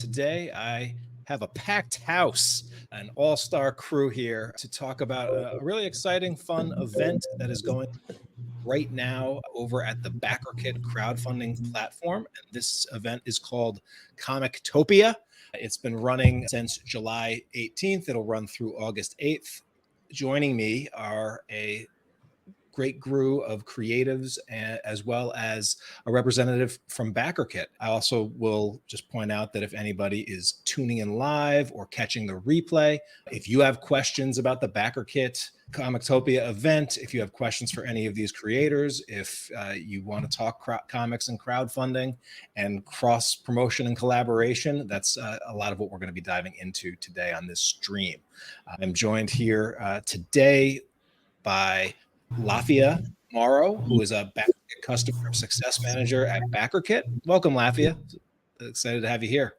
Today, I have a packed house, an all-star crew here to talk about a really exciting, fun event that is going right now over at the Backerkit crowdfunding platform. And this event is called ComicTopia. It's been running since July 18th. It'll run through August 8th. Joining me are a great crew of creatives as well as a representative from Backerkit. I also will just point out that if anybody is tuning in live or catching the replay, if you have questions about the Backerkit ComicTopia event, if you have questions for any of these creators, if you want to talk comics and crowdfunding and cross promotion and collaboration, that's a lot of what we're going to be diving into today on this stream. I'm joined here today by Lafia Morrow, who is a Backerkit customer success manager at Backerkit. Welcome, Lafia. Excited to have you here.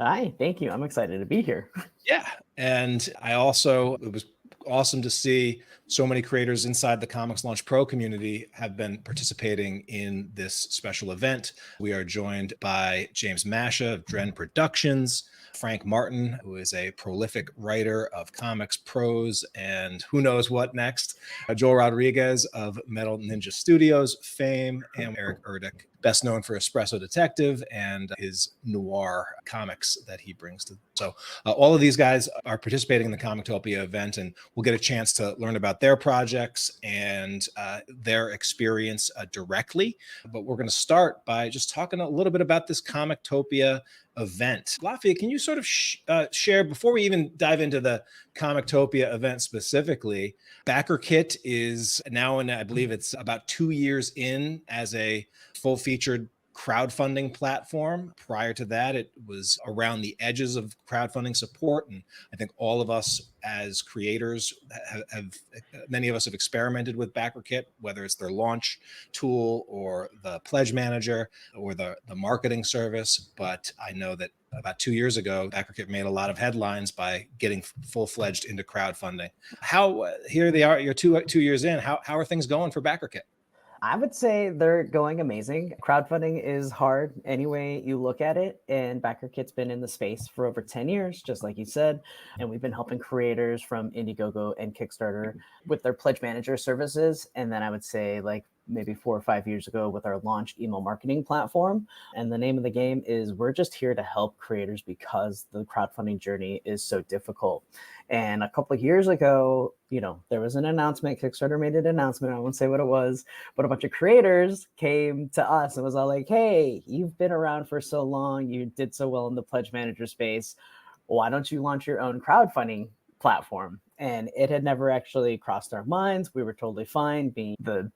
Hi, thank you. I'm excited to be here. Yeah. And it was awesome to see so many creators inside the ComixLaunch Pro community have been participating in this special event. We are joined by James Mascia of Dren Productions, Frank Martin, who is a prolific writer of comics, prose, and who knows what next, Joel Rodriguez of Metal Ninja Studios fame, and Eric Erdek, best known for Espresso Detective and his Noir comics that he brings to. So all of these guys are participating in the ComicTopia event, and we'll get a chance to learn about their projects and their experience directly. But we're going to start by just talking a little bit about this ComicTopia event. Lafia, can you sort of share, before we even dive into the ComicTopia event specifically, Backerkit is now in, I believe it's about 2 years in as a full-featured crowdfunding platform. Prior to that, it was around the edges of crowdfunding support. And I think all of us as creators many of us have experimented with Backerkit, whether it's their launch tool or the pledge manager or the marketing service. But I know that about 2 years ago, Backerkit made a lot of headlines by getting full-fledged into crowdfunding. Here they are, you're two years in. How are things going for Backerkit? I would say they're going amazing. Crowdfunding is hard any way you look at it. And Backerkit's been in the space for over 10 years, just like you said. And we've been helping creators from Indiegogo and Kickstarter with their pledge manager services. And then I would say maybe 4 or 5 years ago with our launched email marketing platform. And the name of the game is we're just here to help creators because the crowdfunding journey is so difficult. And a couple of years ago, there was an announcement. Kickstarter made an announcement. I won't say what it was, but a bunch of creators came to us and was all like, hey, you've been around for so long. You did so well in the pledge manager space. Why don't you launch your own crowdfunding platform? And it had never actually crossed our minds. We were totally fine being the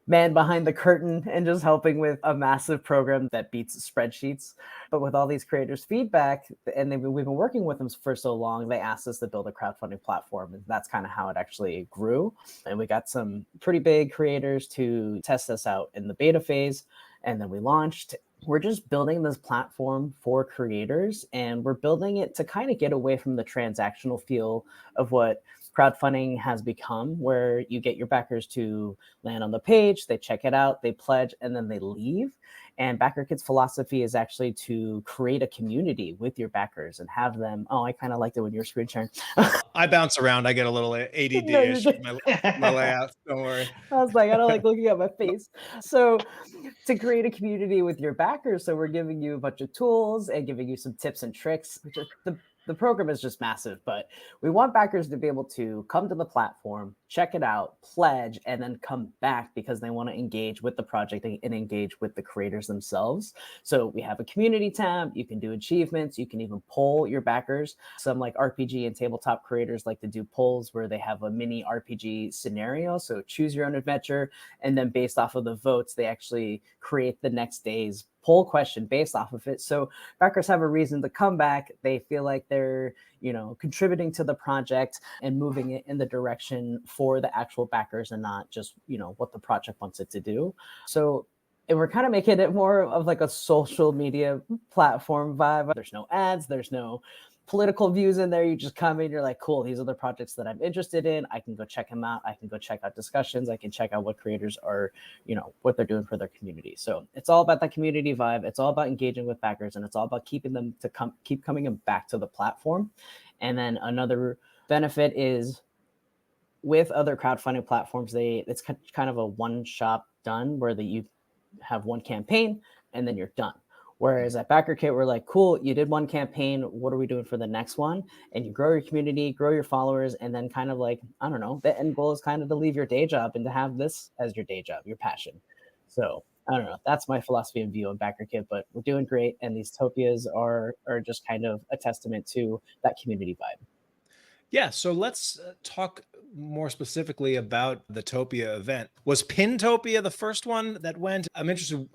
man behind the curtain and just helping with a massive program that beats spreadsheets. But with all these creators' feedback, and we've been working with them for so long, they asked us to build a crowdfunding platform. And that's kind of how it actually grew. And we got some pretty big creators to test us out in the beta phase. And then we launched. We're just building this platform for creators, and we're building it to kind of get away from the transactional feel of what crowdfunding has become, where you get your backers to land on the page, they check it out, they pledge, and then they leave. And Backerkit's philosophy is actually to create a community with your backers and have them. Oh, I kind of liked it when you were screen sharing. I bounce around. I get a little ADD-ish with my layout. Don't worry. I was like, I don't like looking at my face. So to create a community with your backers, so we're giving you a bunch of tools and giving you some tips and tricks. The program is just massive, but we want backers to be able to come to the platform, check it out, pledge, and then come back because they want to engage with the project and engage with the creators themselves. So we have a community tab. You can do achievements. You can even poll your backers. Some RPG and tabletop creators like to do polls where they have a mini RPG scenario. So choose your own adventure. And then based off of the votes, they actually create the next day's poll question based off of it. So backers have a reason to come back. They feel like they're, contributing to the project and moving it in the direction for the actual backers and not just, what the project wants it to do. So And we're kind of making it more of like a social media platform vibe. There's no ads, there's no political views in there. You just come in, you're like, cool, these are the projects that I'm interested in. I can go check them out. I can go check out discussions. I can check out what creators are, what they're doing for their community. So it's all about that community vibe. It's all about engaging with backers, and it's all about keeping them to keep coming back to the platform. And then another benefit is with other crowdfunding platforms, it's kind of a one-shop done where you have one campaign and then you're done. Whereas at Backerkit, we're like, cool, you did one campaign. What are we doing for the next one? And you grow your community, grow your followers, and then kind of like, I don't know, the end goal is kind of to leave your day job and to have this as your day job, your passion. So I don't know. That's my philosophy and view on Backerkit, but we're doing great. And these Topias are just kind of a testament to that community vibe. Yeah, so let's talk more specifically about the Topia event. Was Pintopia the first one that went? I'm interested,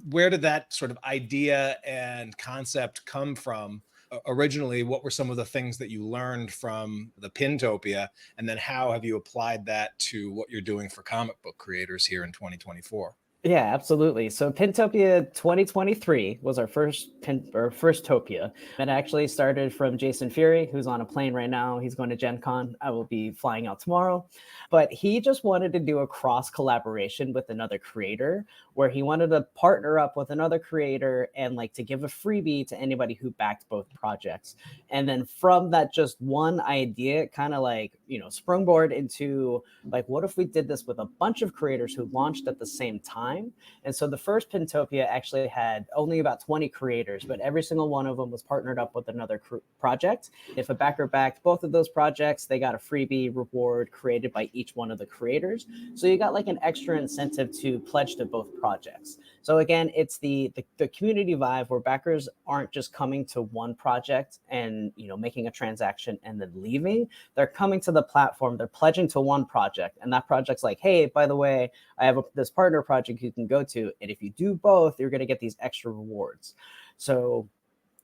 where did that sort of idea and concept come from? Originally, what were some of the things that you learned from the Pintopia? And then how have you applied that to what you're doing for comic book creators here in 2024? Yeah, absolutely. So Pintopia 2023 was our first Topia. It actually started from Jason Fury, who's on a plane right now. He's going to Gen Con. I will be flying out tomorrow. But he just wanted to do a cross collaboration with another creator, where he wanted to partner up with another creator and like to give a freebie to anybody who backed both projects. And then from that just one idea, kind of like, springboard into like, what if we did this with a bunch of creators who launched at the same time? And so the first Pintopia actually had only about 20 creators, but every single one of them was partnered up with another project. If a backer backed both of those projects, they got a freebie reward created by each one of the creators. So you got like an extra incentive to pledge to both projects. So again, it's the community vibe where backers aren't just coming to one project and making a transaction and then leaving. They're coming to the platform, they're pledging to one project, and that project's like, hey, by the way, I have this partner project you can go to, and if you do both, you're going to get these extra rewards. So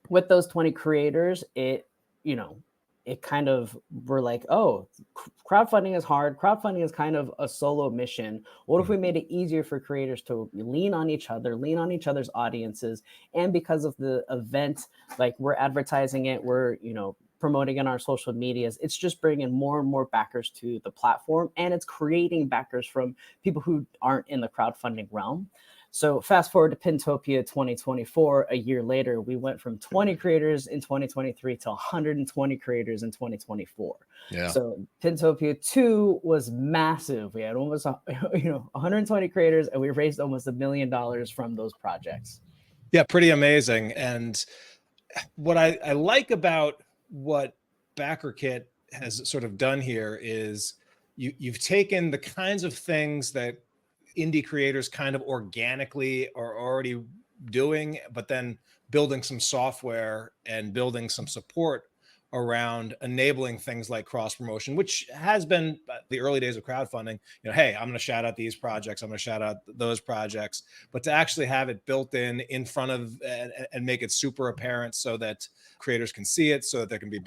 with those 20 creators, it kind of, we're like, oh, crowdfunding is hard. Crowdfunding is kind of a solo mission. What if we made it easier for creators to lean on each other, lean on each other's audiences? And because of the event, like we're advertising it, we're, promoting in our social medias, it's just bringing more and more backers to the platform, and it's creating backers from people who aren't in the crowdfunding realm. So fast forward to Pintopia 2024, a year later, we went from 20 creators in 2023 to 120 creators in 2024. Yeah. So Pintopia 2 was massive. We had almost 120 creators, and we raised almost $1 million from those projects. Yeah, pretty amazing. And what I like about what Backerkit has sort of done here is you've taken the kinds of things that indie creators kind of organically are already doing, but then building some software and building some support around enabling things like cross promotion, which has been the early days of crowdfunding. Hey, I'm going to shout out these projects, I'm going to shout out those projects, but to actually have it built in front of and make it super apparent so that creators can see it, so that there can be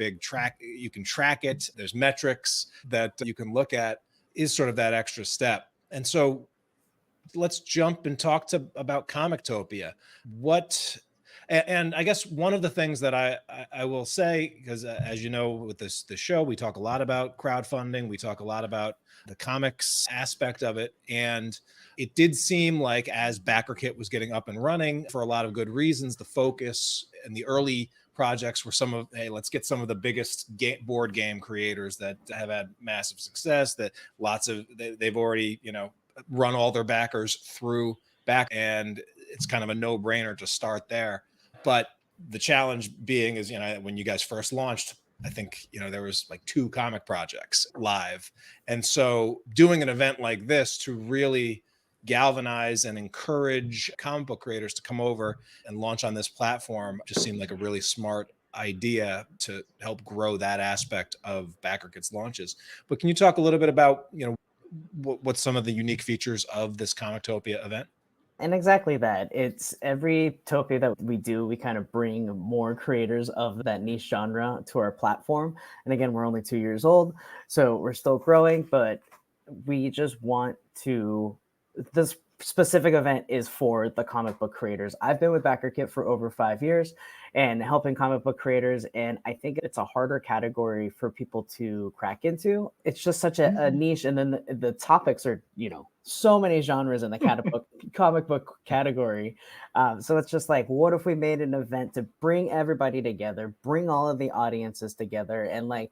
you can track it, there's metrics that you can look at, is sort of that extra step. And so let's jump and talk about ComicTopia. And I guess one of the things that I will say, because as you know, with this show, we talk a lot about crowdfunding. We talk a lot about the comics aspect of it. And it did seem like as Backerkit was getting up and running, for a lot of good reasons, the focus and the early projects were let's get some of the biggest board game creators that have had massive success, that they've already, run all their backers through back, and it's kind of a no-brainer to start there. But the challenge being is, when you guys first launched, I think, there was like 2 comic projects live. And so doing an event like this to really galvanize and encourage comic book creators to come over and launch on this platform just seemed like a really smart idea to help grow that aspect of Backerkit's launches. But can you talk a little bit about, what's some of the unique features of this ComicTopia event? And exactly that. It's every Topia that we do, we kind of bring more creators of that niche genre to our platform. And again, we're only 2 years old, so we're still growing, but we just want to, this specific event is for the comic book creators. I've been with Backerkit for over 5 years and helping comic book creators. And I think it's a harder category for people to crack into. It's just such a niche. And then the topics are, so many genres in the comic book category. So it's just like, what if we made an event to bring everybody together, bring all of the audiences together? And like,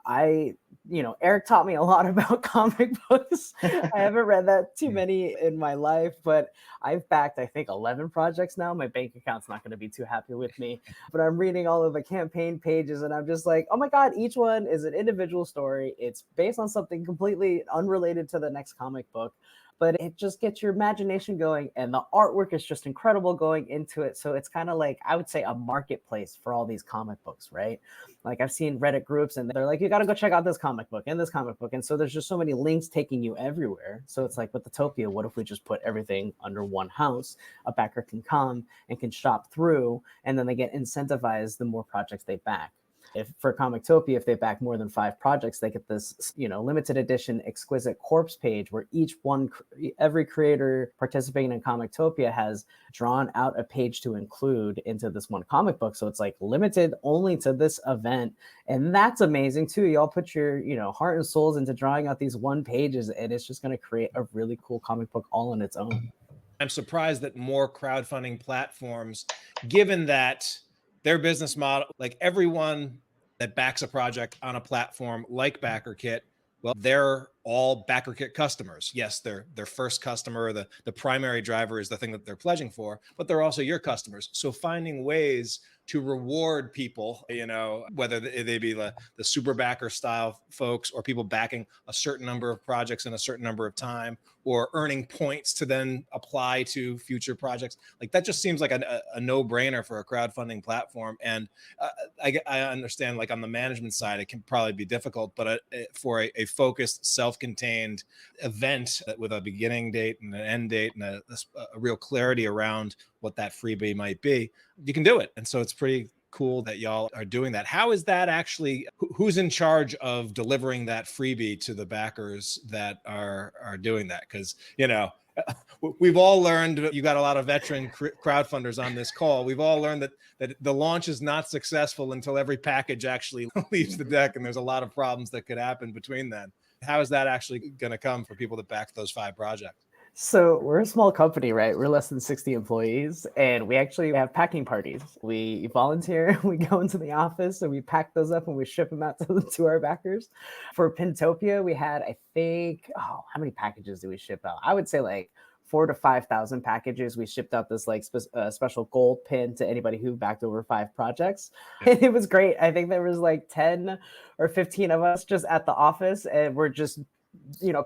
Eric taught me a lot about comic books. I haven't read that too many in my life, but I've backed, I think, 11 projects now. My bank account's not going to be too happy with me, but I'm reading all of the campaign pages and I'm just like, oh my God, each one is an individual story. It's based on something completely unrelated to the next comic book, but it just gets your imagination going and the artwork is just incredible going into it. So it's kind of like, I would say, a marketplace for all these comic books, right? Like I've seen Reddit groups and they're like, you got to go check out this comic book and this comic book. And so there's just so many links taking you everywhere. So it's like with Pintopia, what if we just put everything under one house? A backer can come and can shop through, and then they get incentivized the more projects they back. If for ComicTopia, if they back more than 5 projects, they get this, limited edition exquisite corpse page where every creator participating in ComicTopia has drawn out a page to include into this one comic book. So it's like limited only to this event. And that's amazing too. Y'all put your, heart and souls into drawing out these one pages, and it's just going to create a really cool comic book all on its own. I'm surprised that more crowdfunding platforms, given that their business model, like everyone that backs a project on a platform like Backerkit, well, they're all Backerkit customers. Yes, their first customer, the primary driver is the thing that they're pledging for, but they're also your customers. So finding ways to reward people, whether they be the super backer style folks or people backing a certain number of projects in a certain number of time, or earning points to then apply to future projects. Like that just seems like a no-brainer for a crowdfunding platform. And I understand, like on the management side, it can probably be difficult, but for a focused, self-contained event with a beginning date and an end date and a real clarity around what that freebie might be, you can do it. And so it's pretty cool that y'all are doing that. How is that actually, who's in charge of delivering that freebie to the backers that are doing that? Because, we've all learned, you got a lot of veteran crowdfunders on this call. We've all learned that the launch is not successful until every package actually leaves the deck. And there's a lot of problems that could happen between then. How is that actually going to come for people that back those 5 projects? So we're a small company, right? We're less than 60 employees, and we actually have packing parties. We volunteer, we go into the office and we pack those up and we ship them out to our backers. For Pintopia, we had, I think, how many packages did we ship out? I would say like 4,000 to 5,000 packages. We shipped out this like special gold pin to anybody who backed over 5 projects. And it was great. I think there was like 10 or 15 of us just at the office, and we're just,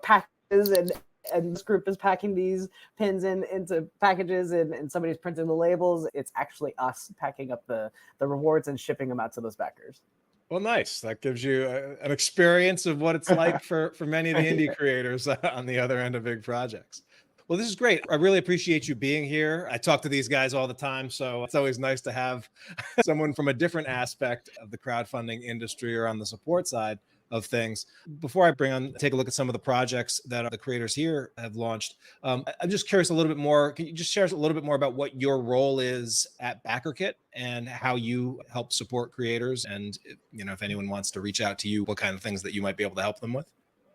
packages, and this group is packing these pins into packages, and somebody's printing the labels. It's actually us packing up the rewards and shipping them out to those backers. Well, nice. That gives you an experience of what it's like for many of the indie creators on the other end of big projects. Well, this is great. I really appreciate you being here. I talk to these guys all the time, so it's always nice to have someone from a different aspect of the crowdfunding industry or on the support side of things. Before I take a look at some of the projects that the creators here have launched, I'm just curious a little bit more. Can you just share a little bit more about what your role is at Backerkit and how you help support creators? And if anyone wants to reach out to you, what kind of things that you might be able to help them with?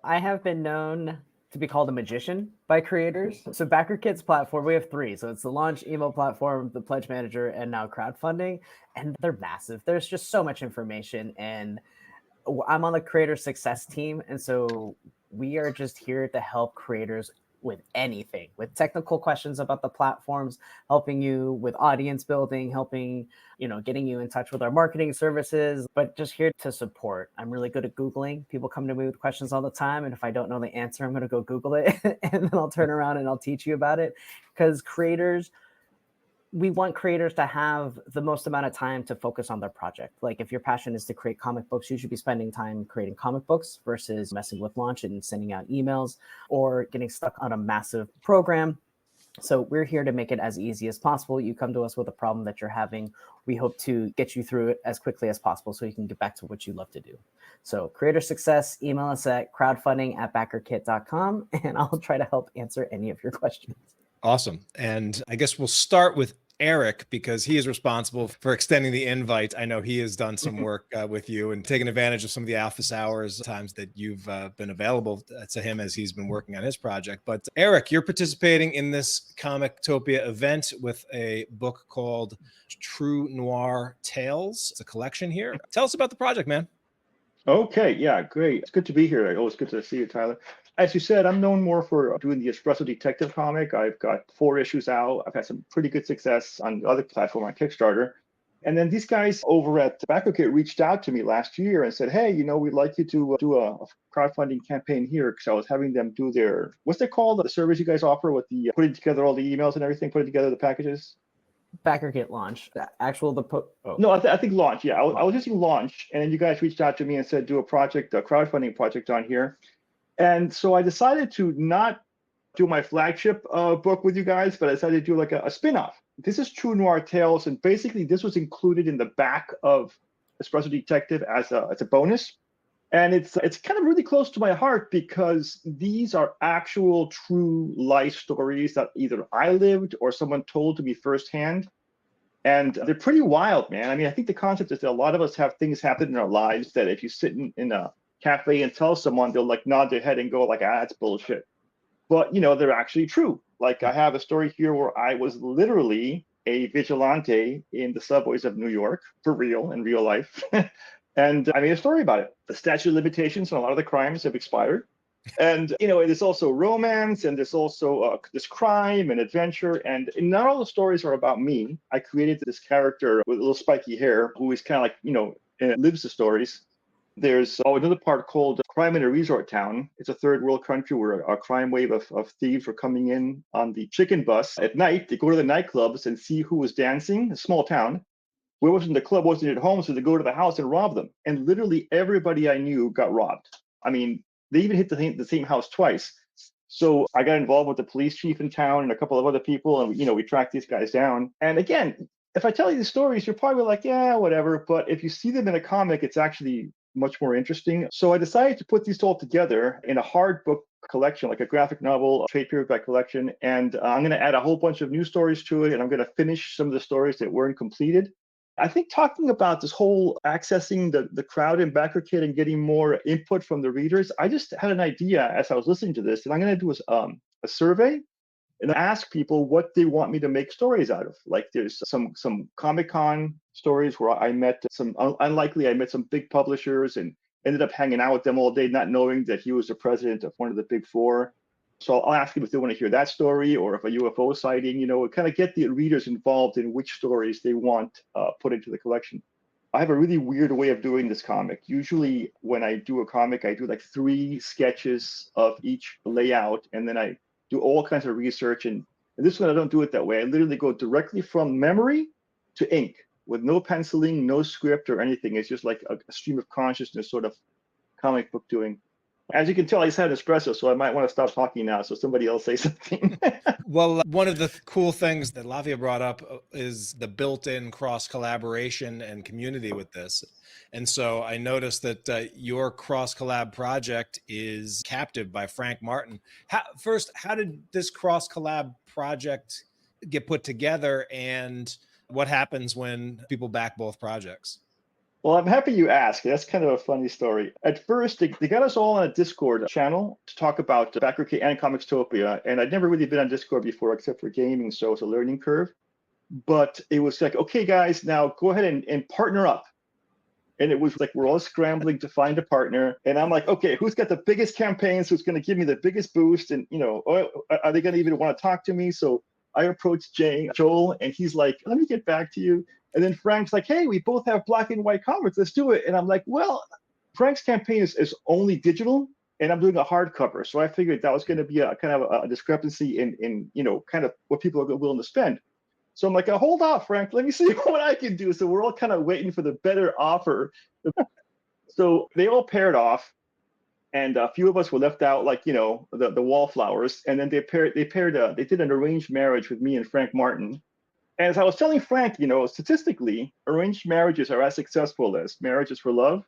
I have been known to be called a magician by creators. So Backerkit's platform, we have 3. So it's the launch, email platform, the pledge manager, and now crowdfunding. And they're massive. There's just so much information, and I'm on the creator success team. And so we are just here to help creators with anything, with technical questions about the platforms, helping you with audience building, helping, getting you in touch with our marketing services, but just here to support. I'm really good at Googling. People come to me with questions all the time. And if I don't know the answer, I'm going to go Google it and then I'll turn around and I'll teach you about it. Because we want creators to have the most amount of time to focus on their project. Like if your passion is to create comic books, you should be spending time creating comic books versus messing with launch and sending out emails or getting stuck on a massive program. So we're here to make it as easy as possible. You come to us with a problem that you're having. We hope to get you through it as quickly as possible so you can get back to what you love to do. So creator success, email us at crowdfunding@backerkit.com, and I'll try to help answer any of your questions. Awesome. And I guess we'll start with Eric because he is responsible for extending the invite. I know he has done some work with you and taken advantage of some of the office hours times that you've been available to him as he's been working on his project. But Eric, you're participating in this ComicTopia event with a book called True Noir Tales. It's a collection here. Tell us about the project, man. Okay, yeah, great. It's good to be here. Always good to see you, Tyler. As you said, I'm known more for doing the Espresso Detective comic. I've got 4 issues out. I've had some pretty good success on the other platform on Kickstarter. And then these guys over at Backerkit reached out to me last year and said, hey, we'd like you to do a crowdfunding campaign here, because I was having them do their, what's it called? The service you guys offer with the putting together all the emails and everything, putting together the packages? Backerkit launch. No, I think Launch. Yeah, I was using Launch, and then you guys reached out to me and said do a crowdfunding project on here. And so I decided to not do my flagship book with you guys, but I decided to do like a spin-off. This is True Noir Tales, and basically this was included in the back of Espresso Detective as a bonus. And it's kind of really close to my heart because these are actual true life stories that either I lived or someone told to me firsthand. And they're pretty wild, man. I mean, I think the concept is that a lot of us have things happen in our lives that if you sit in a cafe and tell someone, they'll like nod their head and go like, that's bullshit. But, they're actually true. Like I have a story here where I was literally a vigilante in the subways of New York, for real, in real life. And I made a story about it. The statute of limitations on a lot of the crimes have expired. And, there's also romance, and there's also this crime and adventure. And not all the stories are about me. I created this character with a little spiky hair who is kind of like, lives the stories. There's another part called Crime in a Resort Town. It's a third world country where a crime wave of thieves were coming in on the chicken bus at night. They go to the nightclubs and see who was dancing, a small town. Whoever was in the club wasn't at home, so they go to the house and rob them. And literally everybody I knew got robbed. I mean, they even hit the same house twice. So I got involved with the police chief in town and a couple of other people, and we tracked these guys down. And again, if I tell you the stories, you're probably like, yeah, whatever. But if you see them in a comic, it's actually much more interesting. So I decided to put these all together in a hard book collection, like a graphic novel, a trade paperback collection. And I'm going to add a whole bunch of new stories to it, and I'm going to finish some of the stories that weren't completed. I think talking about this whole accessing the crowd in Backerkit and getting more input from the readers, I just had an idea as I was listening to this, and I'm going to do a survey and ask people what they want me to make stories out of. Like there's some Comic-Con stories where I met I met some big publishers and ended up hanging out with them all day, not knowing that he was the president of one of the big 4. So I'll ask them if they want to hear that story, or if a UFO sighting, kind of get the readers involved in which stories they want put into the collection. I have a really weird way of doing this comic. Usually when I do a comic, I do like 3 sketches of each layout, and then I do all kinds of research. And this one, I don't do it that way. I literally go directly from memory to ink with no penciling, no script or anything. It's just like a stream of consciousness sort of comic book doing. As you can tell, I just had an espresso, so I might want to stop talking now so somebody else say something. Well, one of the cool things that Lafia brought up is the built-in cross-collaboration and community with this. And so I noticed that your cross-collab project is Captive by Frank Martin. How did this cross-collab project get put together, and what happens when people back both projects? Well, I'm happy you asked. That's kind of a funny story. At first, they got us all on a Discord channel to talk about Backerkit and ComixTopia. And I'd never really been on Discord before, except for gaming, so it's a learning curve. But it was like, okay, guys, now go ahead and partner up. And it was like we're all scrambling to find a partner. And I'm like, okay, who's got the biggest campaigns? Who's going to give me the biggest boost? And, are they going to even want to talk to me? So I approached Joel, and he's like, let me get back to you. And then Frank's like, hey, we both have black and white comics. Let's do it. And I'm like, well, Frank's campaign is only digital, and I'm doing a hardcover. So I figured that was going to be a kind of a discrepancy in kind of what people are willing to spend. So I'm like, hold off, Frank. Let me see what I can do. So we're all kind of waiting for the better offer. So they all paired off, and a few of us were left out, like, the wallflowers. And then they did an arranged marriage with me and Frank Martin. And as I was telling Frank, statistically, arranged marriages are as successful as marriages for love.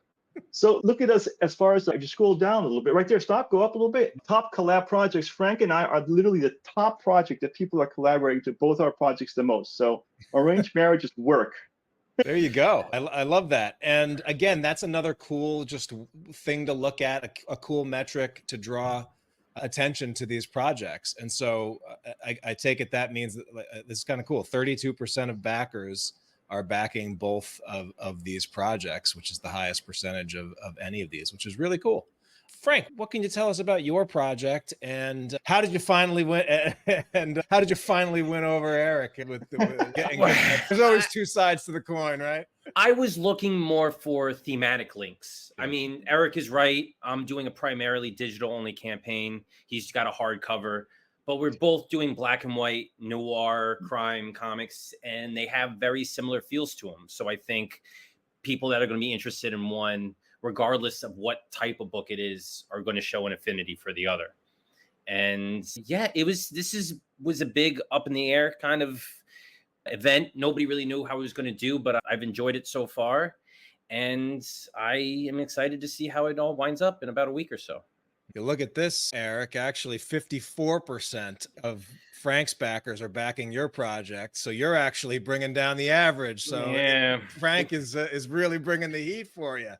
So look at us as far as, if you scroll down a little bit, right there, stop, go up a little bit. Top collab projects. Frank and I are literally the top project that people are collaborating to both our projects the most. So arranged marriages work. There you go. I love that. And again, that's another cool just thing to look at, a cool metric to draw attention to these projects. And so I take it that means that this is kind of cool. 32% of backers are backing both of these projects, which is the highest percentage of any of these, which is really cool. Frank, what can you tell us about your project, and how did you finally win? And how did you finally win over Eric? With getting, there's always two sides to the coin, right? I was looking more for thematic links. I mean, Eric is right. I'm doing a primarily digital only campaign. He's got a hardcover, but we're both doing black and white noir crime comics, and they have very similar feels to them. So I think people that are going to be interested in one, regardless of what type of book it is, are going to show an affinity for the other. And yeah, this was a big up in the air kind of event. Nobody really knew how it was going to do, but I've enjoyed it so far. And I am excited to see how it all winds up in about a week or so. You look at this, Eric, actually 54% of Frank's backers are backing your project. So you're actually bringing down the average. So yeah, Frank is really bringing the heat for you.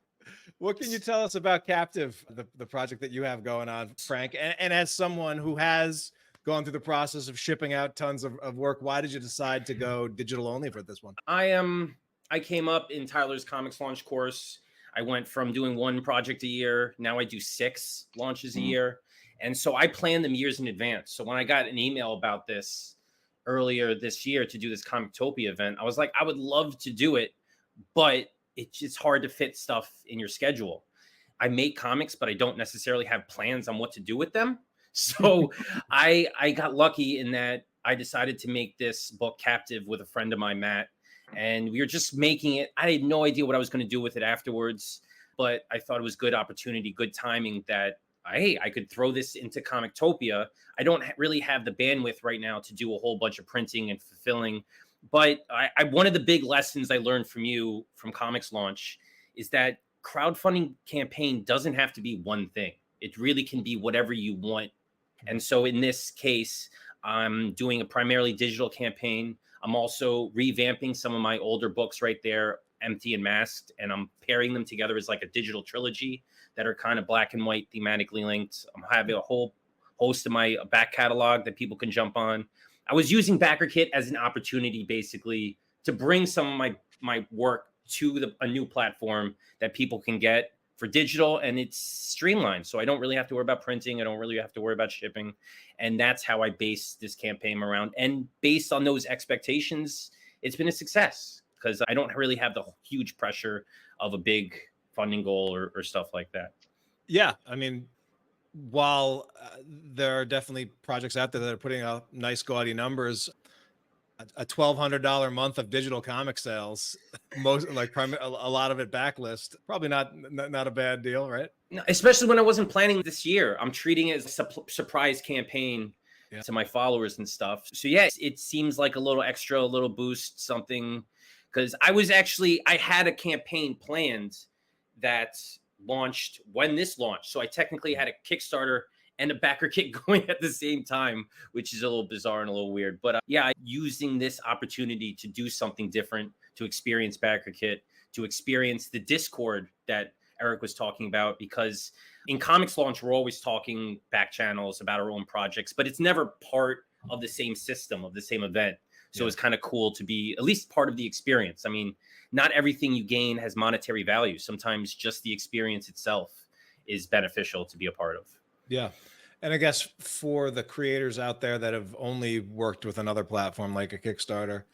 What can you tell us about Captive, the project that you have going on, Frank? And as someone who has gone through the process of shipping out tons of work, why did you decide to go digital only for this one? I came up in Tyler's ComixLaunch course. I went from doing one project a year. Now I do 6 launches a year. And so I plan them years in advance. So when I got an email about this earlier this year to do this ComicTopia event, I was like, I would love to do it, but it's hard to fit stuff in your schedule. I make comics, but I don't necessarily have plans on what to do with them. So I got lucky in that I decided to make this book Captive with a friend of mine, Matt. And we were just making it. I had no idea what I was going to do with it afterwards, but I thought it was good opportunity, good timing that, hey, I could throw this into ComicTopia. I don't really have the bandwidth right now to do a whole bunch of printing and fulfilling. But one of the big lessons I learned from you from ComixLaunch is that crowdfunding campaign doesn't have to be one thing. It really can be whatever you want. And so in this case, I'm doing a primarily digital campaign. I'm also revamping some of my older books right there, Empty and Masked, and I'm pairing them together as like a digital trilogy that are kind of black and white thematically linked. I'm having a whole host of my back catalog that people can jump on. I was using Backerkit as an opportunity basically to bring some of my work to a new platform that people can get for digital, and it's streamlined. So I don't really have to worry about printing. I don't really have to worry about shipping. And that's how I base this campaign around. And based on those expectations, it's been a success because I don't really have the huge pressure of a big funding goal or stuff like that. Yeah, I mean, while there are definitely projects out there that are putting out nice gaudy numbers, a $1,200 month of digital comic sales, a lot of it backlist, probably not a bad deal, right? No, especially when I wasn't planning this year. I'm treating it as a surprise campaign to my followers and stuff. So yeah, it seems like a little extra, a little boost, something, because I had a campaign planned that launched when this launched. So I technically had a Kickstarter and a Backerkit going at the same time, which is a little bizarre and a little weird. But yeah, using this opportunity to do something different, to experience Backerkit, to experience the Discord that Eric was talking about, because in ComixLaunch, we're always talking back channels about our own projects, but it's never part of the same system, of the same event. So it's kind of cool to be at least part of the experience. I mean, not everything you gain has monetary value. Sometimes just the experience itself is beneficial to be a part of. Yeah. And I guess for the creators out there that have only worked with another platform like a Kickstarter,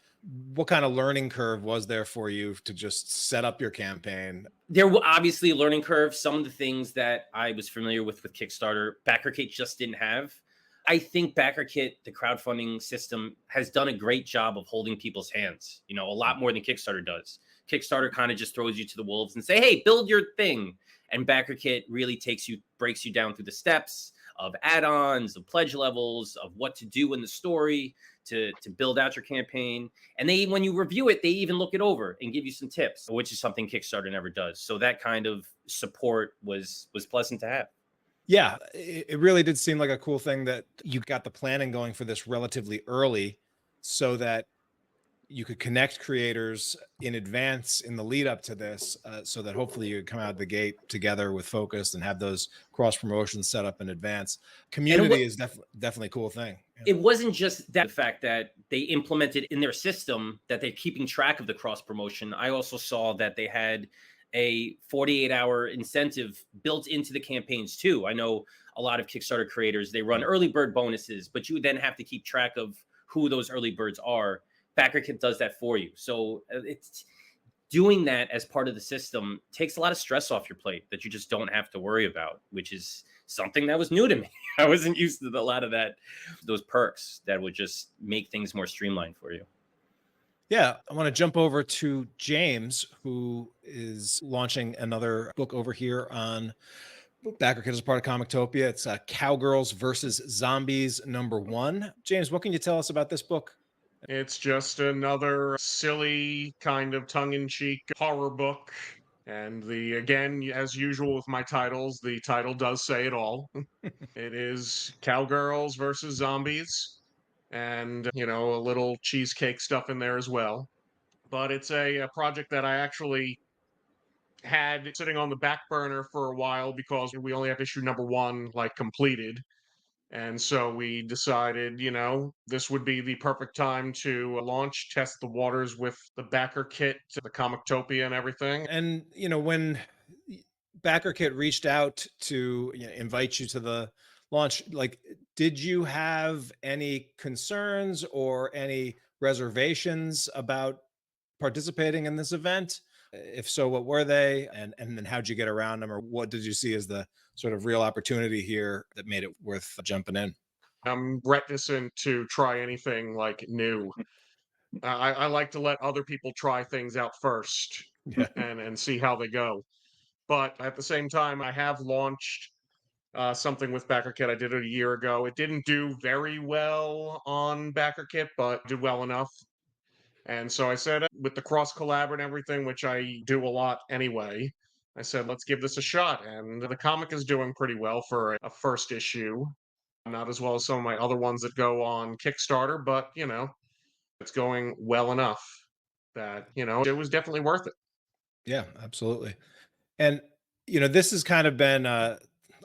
what kind of learning curve was there for you to just set up your campaign? There were obviously a learning curve. Some of the things that I was familiar with Kickstarter, Backerkit just didn't have. I think Backerkit, the crowdfunding system, has done a great job of holding people's hands, a lot more than Kickstarter does. Kickstarter kind of just throws you to the wolves and say, hey, build your thing. And Backerkit really breaks you down through the steps of add-ons, of pledge levels, of what to do in the story to build out your campaign. And they, when you review it, they even look it over and give you some tips, which is something Kickstarter never does. So that kind of support was pleasant to have. Yeah, it really did seem like a cool thing that you got the planning going for this relatively early so that you could connect creators in advance in the lead up to this, so that hopefully you could come out of the gate together with focus and have those cross promotions set up in advance. Community is definitely a cool thing. Yeah. It wasn't just that the fact that they implemented in their system that they're keeping track of the cross promotion. I also saw that they had a 48-hour incentive built into the campaigns too. I know a lot of Kickstarter creators, they run early bird bonuses, but you then have to keep track of who those early birds are. Backerkit does that for you. So it's doing that as part of the system takes a lot of stress off your plate that you just don't have to worry about, which is something that was new to me. I wasn't used to a lot of that, those perks that would just make things more streamlined for you. Yeah, I want to jump over to James, who is launching another book over here on Backerkit as a part of ComicTopia. It's Cowgirls versus Zombies #1. James, what can you tell us about this book? It's just another silly kind of tongue-in-cheek horror book. And again, as usual with my titles, the title does say it all. It is Cowgirls versus Zombies. And, a little cheesecake stuff in there as well. But it's a project that I actually had sitting on the back burner for a while because we only have issue #1 completed. And so we decided, this would be the perfect time to launch, test the waters with the Backerkit, the ComicTopia and everything. And, when Backerkit reached out to invite you to the launch, did you have any concerns or any reservations about participating in this event? If so, what were they? And then how'd you get around them? Or what did you see as the sort of real opportunity here that made it worth jumping in? I'm reticent to try anything new. I like to let other people try things out first Yeah. and see how they go. But at the same time, I have launched something with Backerkit. I did it a year ago. It didn't do very well on Backerkit, but did well enough. And so I said, with the cross collab and everything, which I do a lot anyway, I said, let's give this a shot. And the comic is doing pretty well for a first issue. Not as well as some of my other ones that go on Kickstarter, but, it's going well enough that, it was definitely worth it. Yeah, absolutely. And, this has kind of been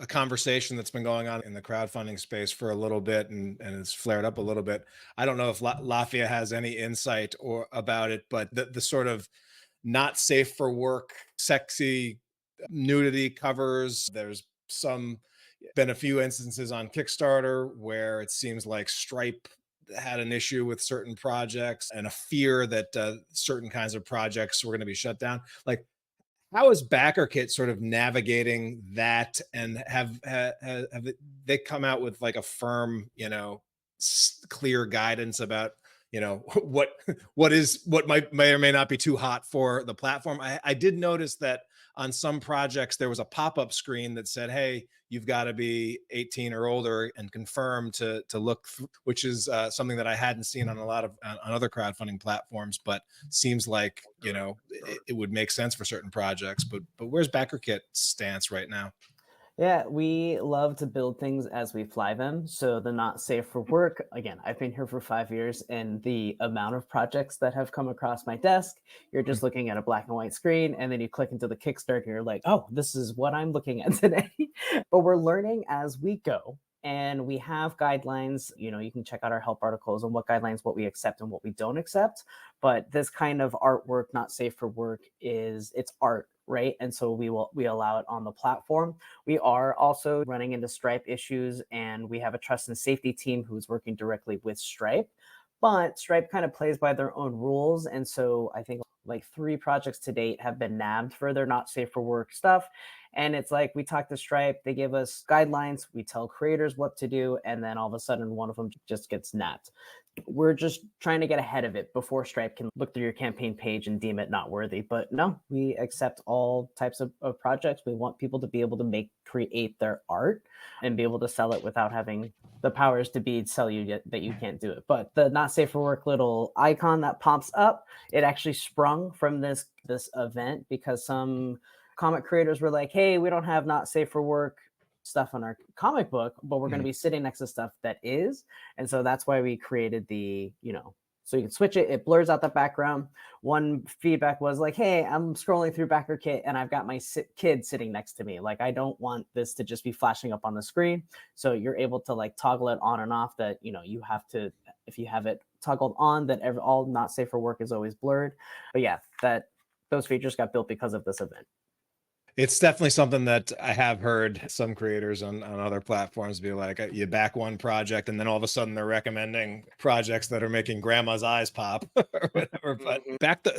a conversation that's been going on in the crowdfunding space for a little bit, and it's flared up a little bit. I don't know if Lafia has any insight about it, but the sort of not safe for work, sexy nudity covers. There's been a few instances on Kickstarter where it seems like Stripe had an issue with certain projects and a fear that certain kinds of projects were going to be shut down. How is Backerkit sort of navigating that, and have they come out with a firm, clear guidance about, what may or may not be too hot for the platform? I did notice that on some projects there was a pop-up screen that said, hey, you've got to be 18 or older and confirm to look, which is something that I hadn't seen on on other crowdfunding platforms, but seems like, it would make sense for certain projects. But where's Backerkit's stance right now? Yeah, we love to build things as we fly them. So the not safe for work, again, I've been here for 5 years, and the amount of projects that have come across my desk, you're just looking at a black and white screen, and then you click into the Kickstarter, you're like, oh, this is what I'm looking at today. But we're learning as we go. And we have guidelines, you can check out our help articles on what guidelines, what we accept and what we don't accept. But this kind of artwork, not safe for work, it's art, right? And so we allow it on the platform. We are also running into Stripe issues, and we have a trust and safety team who's working directly with Stripe. But Stripe kind of plays by their own rules. And so I think 3 projects to date have been nabbed for their not safe for work stuff. And it's like we talk to Stripe, they give us guidelines, we tell creators what to do, and then all of a sudden one of them just gets napped. We're just trying to get ahead of it before Stripe can look through your campaign page and deem it not worthy. But no, we accept all types of projects. We want people to be able to create their art and be able to sell it without having the powers to be tell you that you can't do it. But the not safe for work little icon that pops up, it actually sprung from this event because some comic creators were like, hey, we don't have not safe for work stuff on our comic book, but we're going to be sitting next to stuff that is. And so that's why we created the, so you can switch it. It blurs out the background. One feedback was like, hey, I'm scrolling through Backerkit and I've got my kid sitting next to me. Like, I don't want this to just be flashing up on the screen. So you're able to like toggle it on and off that, you have to, if you have it toggled on, that all not safe for work is always blurred. But yeah, those features got built because of this event. It's definitely something that I have heard some creators on other platforms be like, you back one project and then all of a sudden they're recommending projects that are making grandma's eyes pop or whatever. But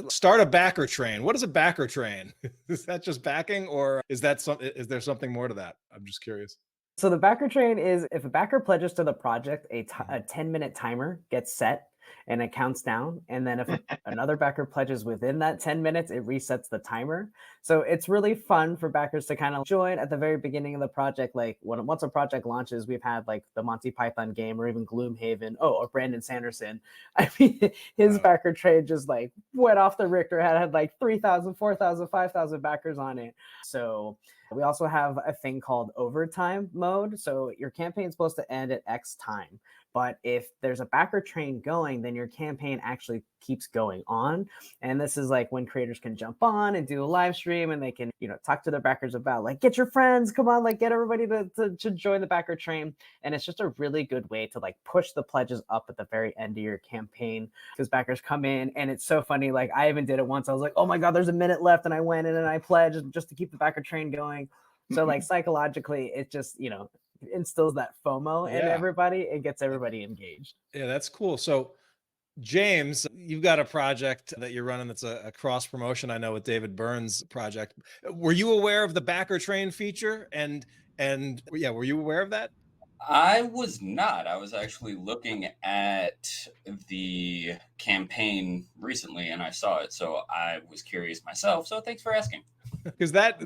start a backer train. What is a backer train? Is that just backing, or is there something more to that? I'm just curious. So the backer train is if a backer pledges to the project, a 10-minute timer gets set and it counts down. And then if another backer pledges within that 10 minutes, it resets the timer. So it's really fun for backers to kind of join at the very beginning of the project. Like once a project launches, we've had like the Monty Python game or even Gloomhaven. Or Brandon Sanderson. I mean, his backer train just like went off the Richter, had like 3,000, 4,000, 5,000 backers on it. So we also have a thing called overtime mode. So your campaign is supposed to end at X time. But if there's a backer train going, then your campaign actually keeps going on. And this is like when creators can jump on and do a live stream and they can, talk to their backers about like, get your friends, come on, like get everybody to join the backer train. And it's just a really good way to like push the pledges up at the very end of your campaign because backers come in and it's so funny. Like I even did it once. I was like, oh my God, there's a minute left. And I went in and I pledged just to keep the backer train going. So like psychologically, it just, instills that FOMO in everybody and gets everybody engaged. Yeah, that's cool. So James, you've got a project that you're running that's a cross promotion, I know, with David Byrne's project. Were you aware of the backer train feature? And yeah, were you aware of that? I was not. I was actually looking at the campaign recently and I saw it. So I was curious myself. So thanks for asking. Because that,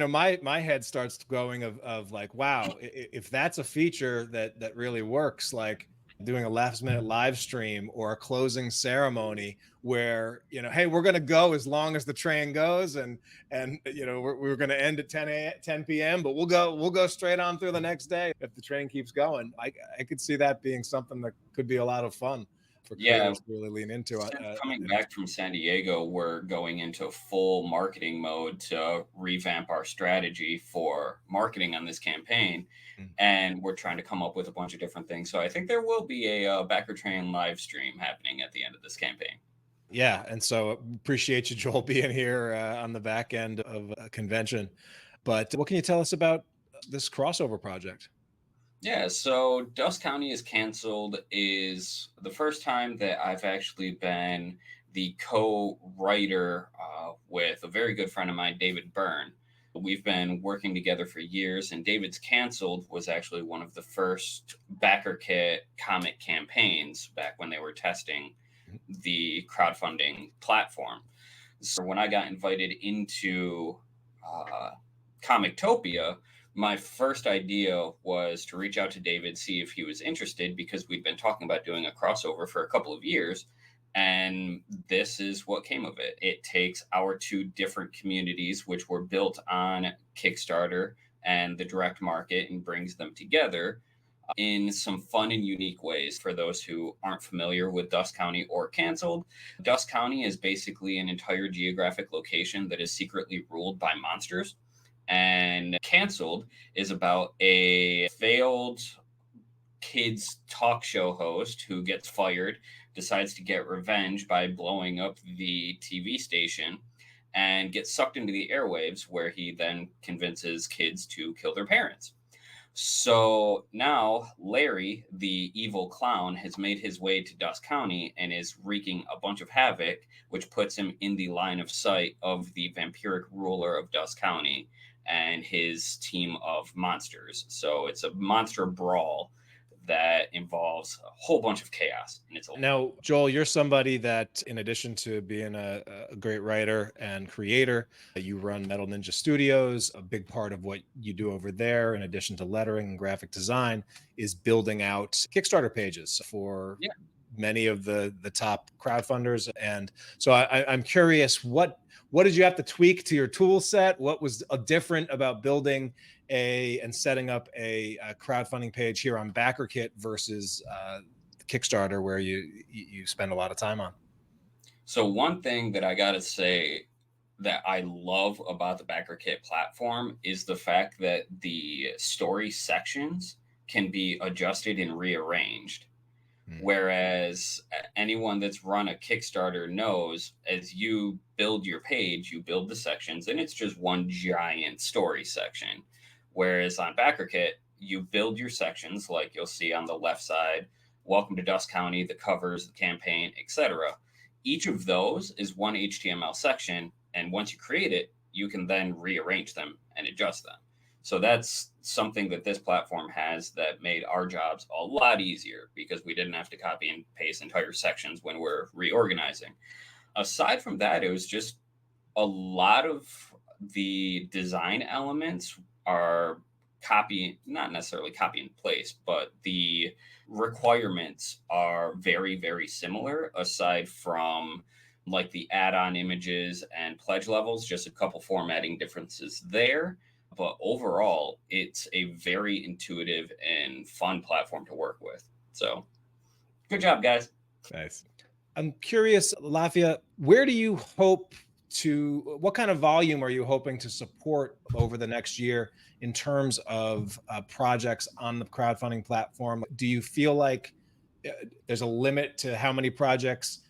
my head starts going of like, wow, if that's a feature that really works, like doing a last minute live stream or a closing ceremony where, hey, we're going to go as long as the train goes. And we're going to end at 10 p.m., but we'll go straight on through the next day. If the train keeps going, I could see that being something that could be a lot of fun for creators to really lean into. Coming back from San Diego, we're going into full marketing mode to revamp our strategy for marketing on this campaign. And we're trying to come up with a bunch of different things. So I think there will be a backer train live stream happening at the end of this campaign. Yeah. And so appreciate you, Joel, being here on the back end of a convention. But what can you tell us about this crossover project? Yeah, so Dust County is canceled is the first time that I've actually been the co-writer with a very good friend of mine, David Byrne. We've been working together for years, and David's Canceled was actually one of the first Backerkit comic campaigns back when they were testing the crowdfunding platform. So when I got invited into ComicTopia, my first idea was to reach out to David, see if he was interested, because we'd been talking about doing a crossover for a couple of years. And this is what came of it. It takes our two different communities, which were built on Kickstarter and the direct market, and brings them together in some fun and unique ways. For those who aren't familiar with Dust County or Canceled, Dust County is basically an entire geographic location that is secretly ruled by monsters. And Canceled is about a failed kids talk show host who gets fired, decides to get revenge by blowing up the TV station, and gets sucked into the airwaves, where he then convinces kids to kill their parents. So now Larry, the evil clown, has made his way to Dust County and is wreaking a bunch of havoc, which puts him in the line of sight of the vampiric ruler of Dust County. and his team of monsters. So it's a monster brawl that involves a whole bunch of chaos. And it's Now, Joel, you're somebody that, in addition to being a great writer and creator, you run Metal Ninja Studios. A big part of what you do over there, in addition to lettering and graphic design, is building out Kickstarter pages for many of the top crowdfunders. And so I'm curious, what did you have to tweak to your tool set? What was different about building and setting up a crowdfunding page here on Backerkit versus Kickstarter, where you spend a lot of time on? So one thing that I gotta say that I love about the Backerkit platform is the fact that the story sections can be adjusted and rearranged. Whereas anyone that's run a Kickstarter knows, as you build your page, you build the sections, and it's just one giant story section. Whereas on Backerkit, you build your sections, like you'll see on the left side, Welcome to Dust County, the covers, the campaign, etc. Each of those is one HTML section, and once you create it, you can then rearrange them and adjust them. So that's something that this platform has that made our jobs a lot easier, because we didn't have to copy and paste entire sections when we're reorganizing. Aside from that, it was just a lot of the design elements are not necessarily copy and paste, but the requirements are very, very similar, aside from like the add-on images and pledge levels, just a couple formatting differences there. But overall, it's a very intuitive and fun platform to work with. So good job, guys. Nice. I'm curious, Lafia, where do you hope what kind of volume are you hoping to support over the next year in terms of projects on the crowdfunding platform? Do you feel like there's a limit to how many projects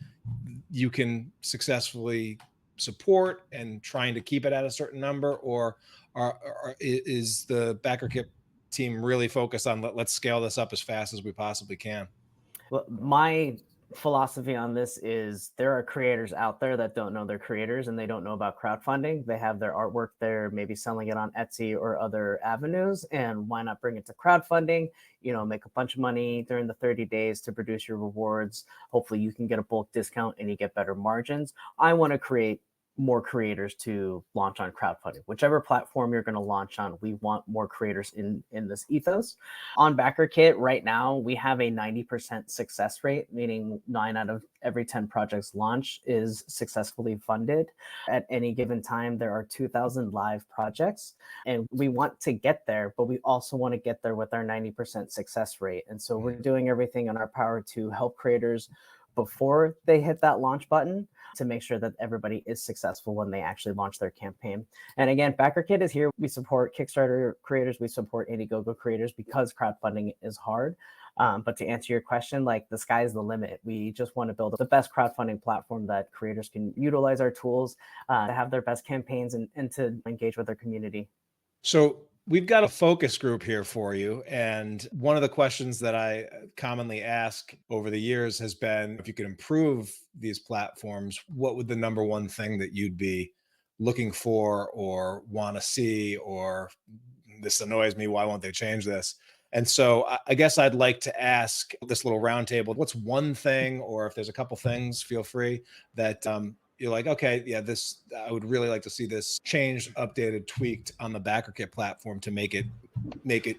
you can successfully support and trying to keep it at a certain number, or is the Backerkit team really focused on let's scale this up as fast as we possibly can? Well, my philosophy on this is there are creators out there that don't know they're creators and they don't know about crowdfunding. They have their artwork there, maybe selling it on Etsy or other avenues. And why not bring it to crowdfunding? Make a bunch of money during the 30 days to produce your rewards. Hopefully you can get a bulk discount and you get better margins. I want to create more creators to launch on crowdfunding. Whichever platform you're going to launch on, we want more creators in this ethos. On Backerkit right now, we have a 90% success rate, meaning 9 out of every 10 projects launch is successfully funded. At any given time, there are 2,000 live projects, and we want to get there, but we also want to get there with our 90% success rate. And so we're doing everything in our power to help creators before they hit that launch button, to make sure that everybody is successful when they actually launch their campaign. And again, Backerkit is here. We support Kickstarter creators. We support Indiegogo creators because crowdfunding is hard. But to answer your question, like, the sky's the limit. We just want to build the best crowdfunding platform that creators can utilize our tools to have their best campaigns and to engage with their community. So we've got a focus group here for you. And one of the questions that I commonly ask over the years has been, if you could improve these platforms, what would the number one thing that you'd be looking for or want to see, or this annoys me, why won't they change this? And so I guess I'd like to ask this little roundtable, what's one thing, or if there's a couple things, feel free, that you're like, okay, yeah, I would really like to see this changed, updated, tweaked on the Backerkit platform to make it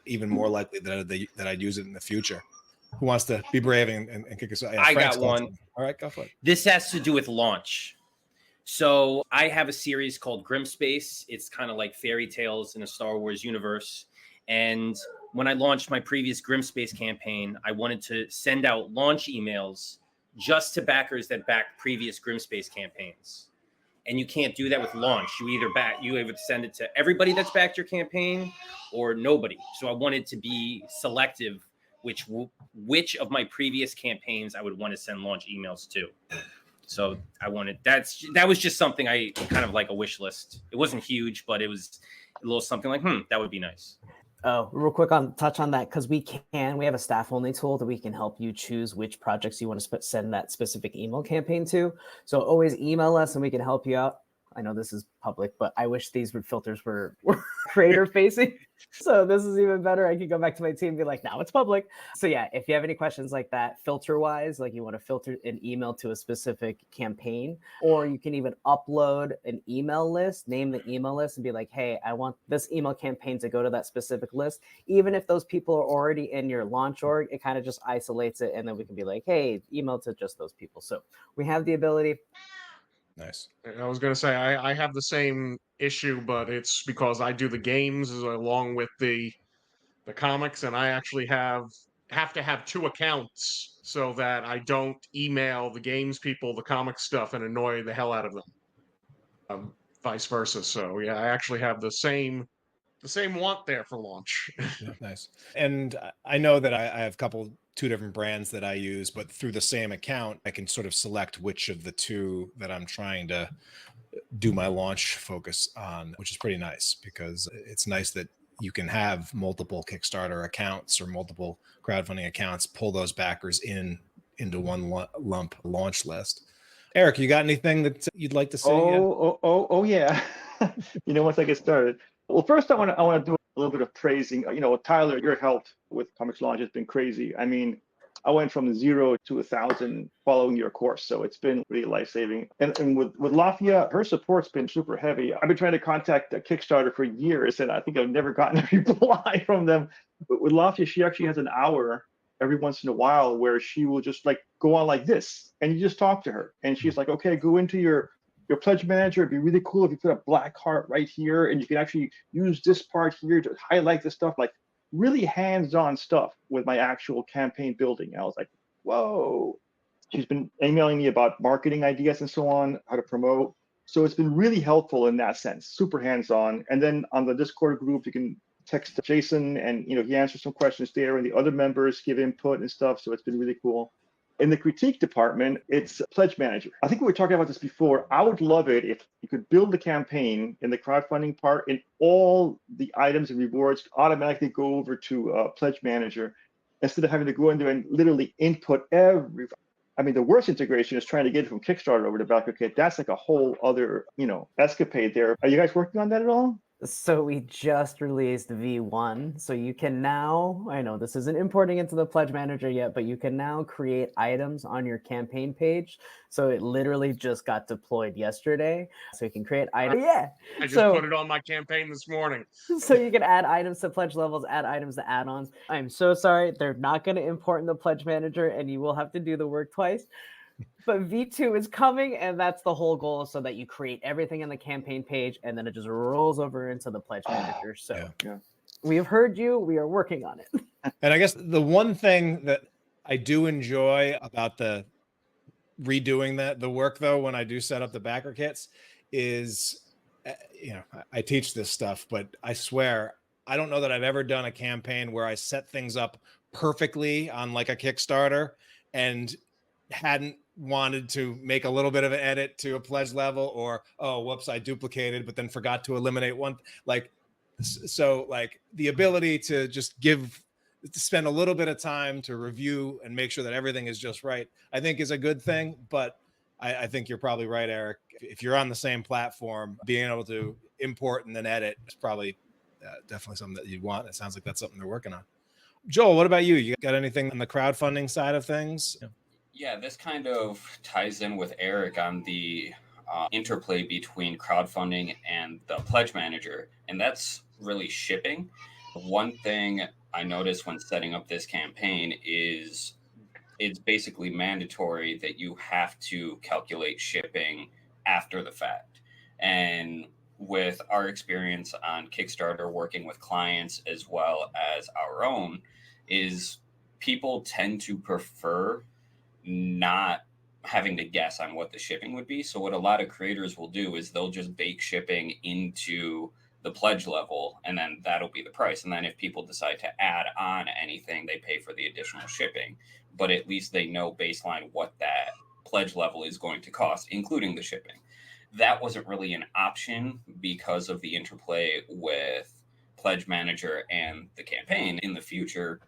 even more likely that I'd use it in the future. Who wants to be brave and kick us? Yeah, I got one. All right, go for it. This has to do with launch. So I have a series called Grimspace. It's kind of like fairy tales in a Star Wars universe. And when I launched my previous Grimspace campaign, I wanted to send out launch emails just to backers that backed previous Grimspace campaigns. And you can't do that with launch. You either send it to everybody that's backed your campaign or nobody. So I wanted to be selective which of my previous campaigns I would want to send launch emails to. So that was just something I kind of like a wish list. It wasn't huge, but it was a little something like, that would be nice. Oh, real quick touch on that, because we have a staff only tool that we can help you choose which projects you want to send that specific email campaign to. So always email us and we can help you out. I know this is public, but I wish these filters were creator facing. So this is even better. I can go back to my team and be like, now it's public. So yeah, if you have any questions like that, filter wise, like you want to filter an email to a specific campaign, or you can even upload an email list, name the email list and be like, hey, I want this email campaign to go to that specific list. Even if those people are already in your launch org, it kind of just isolates it. And then we can be like, hey, email to just those people. So we have the ability. Nice. I was going to say, I have the same issue, but it's because I do the games along with the comics, and I actually have to have two accounts so that I don't email the games people the comic stuff and annoy the hell out of them. Vice versa. So yeah, I actually have the same want there for launch. Yeah, nice. And I know that I have two different brands that I use, but through the same account, I can sort of select which of the two that I'm trying to do my launch focus on, which is pretty nice, because it's nice that you can have multiple Kickstarter accounts or multiple crowdfunding accounts, pull those backers into one lump launch list. Eric, you got anything that you'd like to say? Oh, yeah. Once I get started. Well, first I want to do a little bit of praising. Tyler, your help with ComixLaunch has been crazy. I mean, I went from 0 to 1,000 following your course, so it's been really life-saving. And with Lafia, her support's been super heavy. I've been trying to contact Kickstarter for years, and I think I've never gotten a reply from them. But with Lafia, she actually has an hour every once in a while where she will just like go on like this, and you just talk to her, and she's like, okay, go into your pledge manager. It'd be really cool if you put a black heart right here, and you can actually use this part here to highlight the stuff, like really hands-on stuff with my actual campaign building. And I was like, whoa. She's been emailing me about marketing ideas and so on, how to promote. So it's been really helpful in that sense, super hands-on. And then on the Discord group, you can text Jason, and he answers some questions there, and the other members give input and stuff. So it's been really cool. In the critique department, it's Pledge Manager. I think we were talking about this before. I would love it if you could build the campaign in the crowdfunding part, and all the items and rewards automatically go over to Pledge Manager instead of having to go in there and literally input every. I mean, the worst integration is trying to get it from Kickstarter over to Backerkit. That's like a whole other, escapade there. Are you guys working on that at all? So we just released V1. So you can now, I know this isn't importing into the Pledge Manager yet, but you can now create items on your campaign page. So it literally just got deployed yesterday. So you can create items. Yeah. I just put it on my campaign this morning. So you can add items to pledge levels, add items to add-ons. I'm so sorry. They're not going to import in the Pledge Manager, and you will have to do the work twice. But V2 is coming, and that's the whole goal, so that you create everything in the campaign page, and then it just rolls over into the Pledge Manager. So we have heard you. We are working on it. And I guess the one thing that I do enjoy about the redoing the work, though, when I do set up the backer kits is, I teach this stuff, but I swear, I don't know that I've ever done a campaign where I set things up perfectly on like a Kickstarter and hadn't wanted to make a little bit of an edit to a pledge level, or, oh, whoops, I duplicated, but then forgot to eliminate one. So the ability to just spend a little bit of time to review and make sure that everything is just right, I think is a good thing. But I think you're probably right, Eric. If you're on the same platform, being able to import and then edit is probably definitely something that you'd want. It sounds like that's something they're working on. Joel, what about you? You got anything on the crowdfunding side of things? Yeah, this kind of ties in with Eric on the interplay between crowdfunding and the pledge manager, and that's really shipping. One thing I noticed when setting up this campaign is it's basically mandatory that you have to calculate shipping after the fact. And with our experience on Kickstarter, working with clients as well as our own, is people tend to prefer not having to guess on what the shipping would be. So what a lot of creators will do is they'll just bake shipping into the pledge level, and then that'll be the price. And then if people decide to add on anything, they pay for the additional shipping. But at least they know baseline what that pledge level is going to cost, including the shipping. That wasn't really an option because of the interplay with Pledge Manager and the campaign. In the future,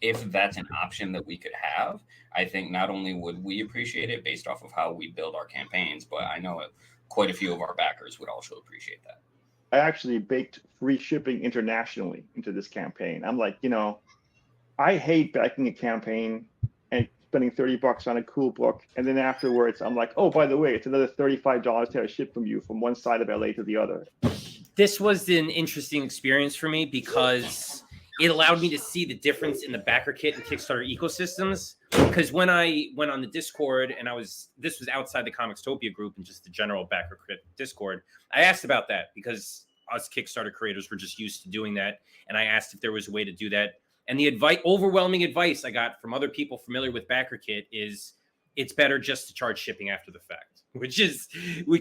if that's an option that we could have, I think not only would we appreciate it based off of how we build our campaigns, but I know quite a few of our backers would also appreciate that. I actually baked free shipping internationally into this campaign. I'm like, I hate backing a campaign and spending $30 on a cool book, and then afterwards I'm like, oh, by the way, it's another $35 to have shipped from you from one side of LA to the other. This was an interesting experience for me because it allowed me to see the difference in the Backerkit and Kickstarter ecosystems. Because when I went on the Discord and this was outside the ComixTopia group and just the general Backerkit Discord, I asked about that because us Kickstarter creators were just used to doing that. And I asked if there was a way to do that. And the overwhelming advice I got from other people familiar with Backerkit is it's better just to charge shipping after the fact, which is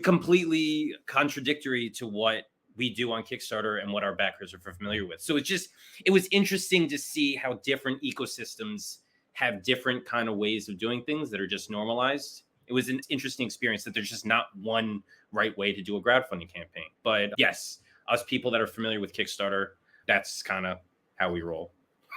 completely contradictory to what we do on Kickstarter and what our backers are familiar with. So it was interesting to see how different ecosystems have different kind of ways of doing things that are just normalized. It was an interesting experience that there's just not one right way to do a crowdfunding campaign. But yes, us people that are familiar with Kickstarter, that's kind of how we roll.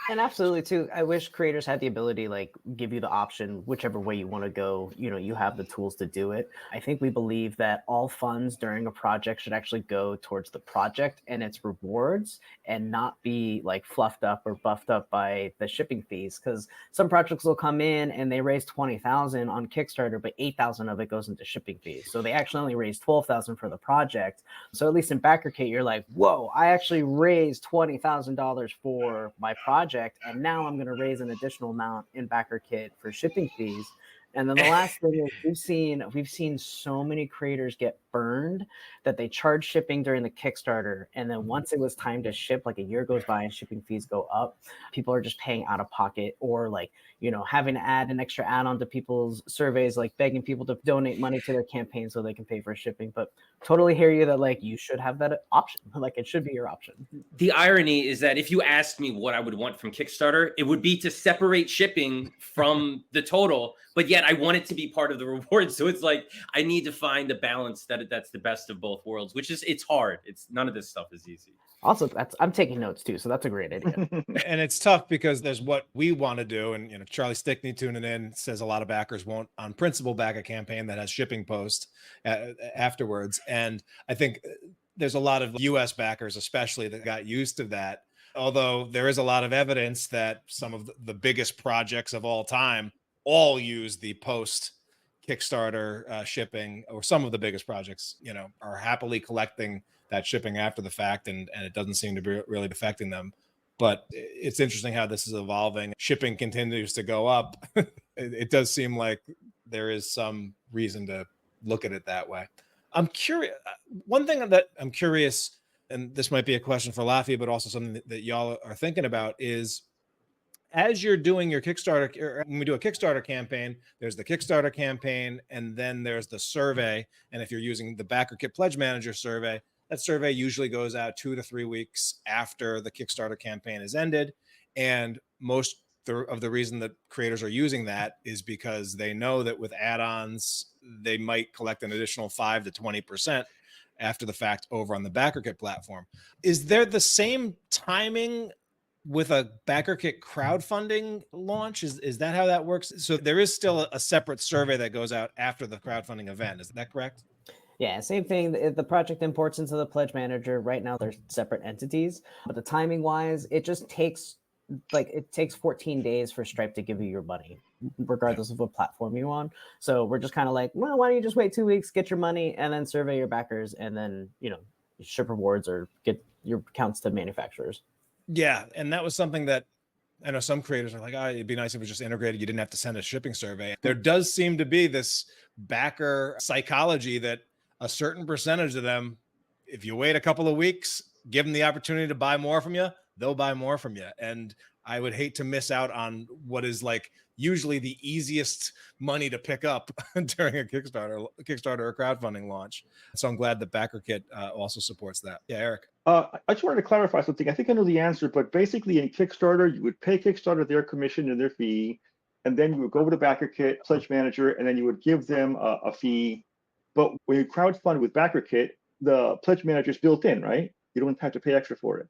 And absolutely too, I wish creators had the ability, give you the option, whichever way you want to go, you have the tools to do it. I think we believe that all funds during a project should actually go towards the project and its rewards and not be fluffed up or buffed up by the shipping fees. Because some projects will come in and they raise $20,000 on Kickstarter, but $8,000 of it goes into shipping fees. So they actually only raised $12,000 for the project. So at least in Backerkit, you're like, whoa, I actually raised $20,000 for my project. And now I'm going to raise an additional amount in Backerkit for shipping fees. And then the last thing is we've seen so many creators get burned that they charge shipping during the Kickstarter. And then once it was time to ship, a year goes by and shipping fees go up, people are just paying out of pocket or having to add an extra add-on to people's surveys, begging people to donate money to their campaign so they can pay for shipping. But totally hear you that you should have that option. It should be your option. The irony is that if you asked me what I would want from Kickstarter, it would be to separate shipping from the total, but yet I want it to be part of the reward. So it's I need to find a balance that's the best of both worlds, which is, it's hard. None of this stuff is easy. Also, I'm taking notes too, so that's a great idea. And it's tough because there's what we want to do, and Charlie Stickney tuning in says a lot of backers won't, on principle, back a campaign that has shipping post afterwards. And I think there's a lot of U.S. backers, especially, that got used to that. Although there is a lot of evidence that some of the biggest projects of all time all use the post Kickstarter shipping, or some of the biggest projects, are happily collecting that shipping after the fact, and it doesn't seem to be really affecting them. But it's interesting how this is evolving. Shipping continues to go up. It does seem like there is some reason to look at it that way. I'm curious. One thing that I'm curious, and this might be a question for Lafia, but also something that y'all are thinking about, is as you're doing your Kickstarter, or when we do a Kickstarter campaign, there's the Kickstarter campaign, and then there's the survey. And if you're using the Backerkit Pledge Manager survey, that survey usually goes out 2 to 3 weeks after the Kickstarter campaign is ended. And most of the reason that creators are using that is because they know that with add-ons, they might collect an additional 5 to 20% after the fact over on the Backerkit platform. Is there the same timing with a Backerkit crowdfunding launch? Is that how that works? So there is still a separate survey that goes out after the crowdfunding event. Is that correct? Yeah, same thing. The project imports into the Pledge Manager. Right now, they're separate entities. But the timing wise, it just takes 14 days for Stripe to give you your money, regardless of what platform you're on. So we're just kind of well, why don't you just wait 2 weeks, get your money, and then survey your backers, and then ship rewards or get your accounts to manufacturers. Yeah, and that was something that I know some creators are like, it'd be nice if it was just integrated. You didn't have to send a shipping survey. There does seem to be this backer psychology that a certain percentage of them, if you wait a couple of weeks, give them the opportunity to buy more from you, they'll buy more from you. And I would hate to miss out on what is usually the easiest money to pick up during a Kickstarter or crowdfunding launch. So I'm glad that Backerkit also supports that. Yeah, Eric. I just wanted to clarify something. I think I know the answer, but basically in Kickstarter, you would pay Kickstarter their commission and their fee, and then you would go over to Backerkit Pledge Manager, and then you would give them a fee. But when you crowdfund with Backerkit, the Pledge Manager is built in, right? You don't have to pay extra for it.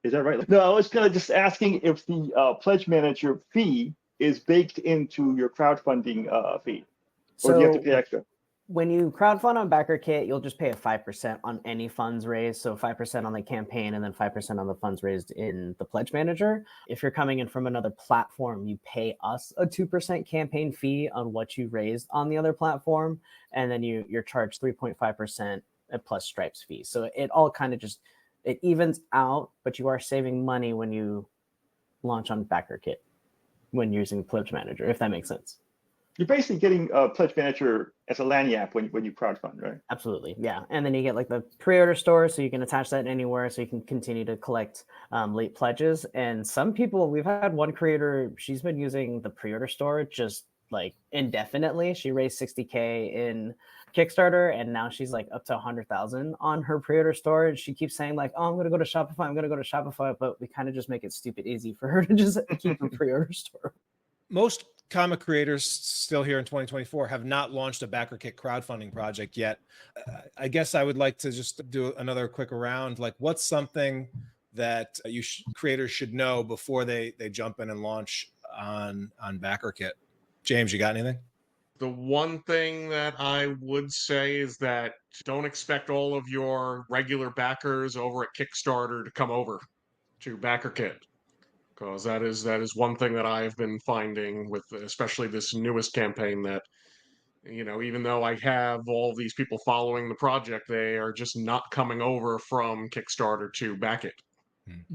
Is that right? No, I was kind of just asking if the Pledge Manager fee is baked into your crowdfunding fee, or do you have to pay extra? When you crowdfund on Backerkit, you'll just pay a 5% on any funds raised. So 5% on the campaign and then 5% on the funds raised in the Pledge Manager. If you're coming in from another platform, you pay us a 2% campaign fee on what you raised on the other platform. And then you're charged 3.5% plus Stripes fee. So it all kind of just, it evens out, but you are saving money when you launch on Backerkit when you're using Pledge Manager, if that makes sense. You're basically getting a Pledge Manager as a lanyard when you crowdfund, right? Absolutely, yeah. And then you get like the pre-order store, so you can attach that anywhere, so you can continue to collect late pledges. And some people, we've had one creator, she's been using the pre-order store just like indefinitely. She raised 60K in Kickstarter, and now she's like up to 100,000 on her pre-order store. And she keeps saying like, "Oh, I'm gonna go to Shopify. I'm gonna go to Shopify," but we kind of just make it stupid easy for her to just keep a pre-order store. Most comic creators still here in 2024 have not launched a Backerkit crowdfunding project yet. I guess I would like to just do another quick round. Like, what's something that creators should know before they jump in and launch on Backerkit? James, you got anything? The one thing that I would say is that don't expect all of your regular backers over at Kickstarter to come over to Backerkit, because that is one thing that I've been finding with especially this newest campaign, that even though I have all these people following the project, they are just not coming over from Kickstarter to back it.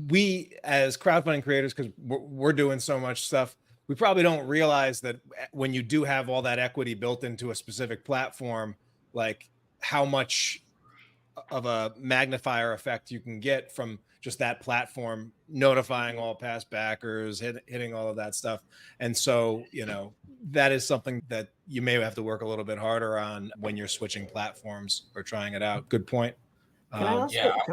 We as crowdfunding creators, because we're doing so much stuff, we probably don't realize that when you do have all that equity built into a specific platform, like how much of a magnifier effect you can get from just that platform notifying all past backers, hitting all of that stuff. And so, that is something that you may have to work a little bit harder on when you're switching platforms or trying it out. Good point. Can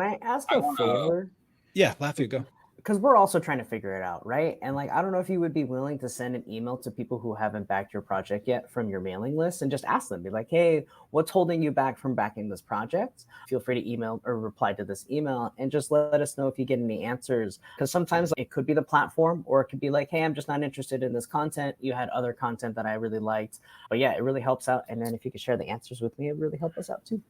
I ask a favor? Yeah, Lafia, go. Because we're also trying to figure it out, right? And like, I don't know if you would be willing to send an email to people who haven't backed your project yet from your mailing list and just ask them, be like, hey, what's holding you back from backing this project? Feel free to email or reply to this email and just let us know if you get any answers. Because sometimes it could be the platform, or it could be like, hey, I'm just not interested in this content. You had other content that I really liked. But yeah, it really helps out. And then if you could share the answers with me, it really helps us out too.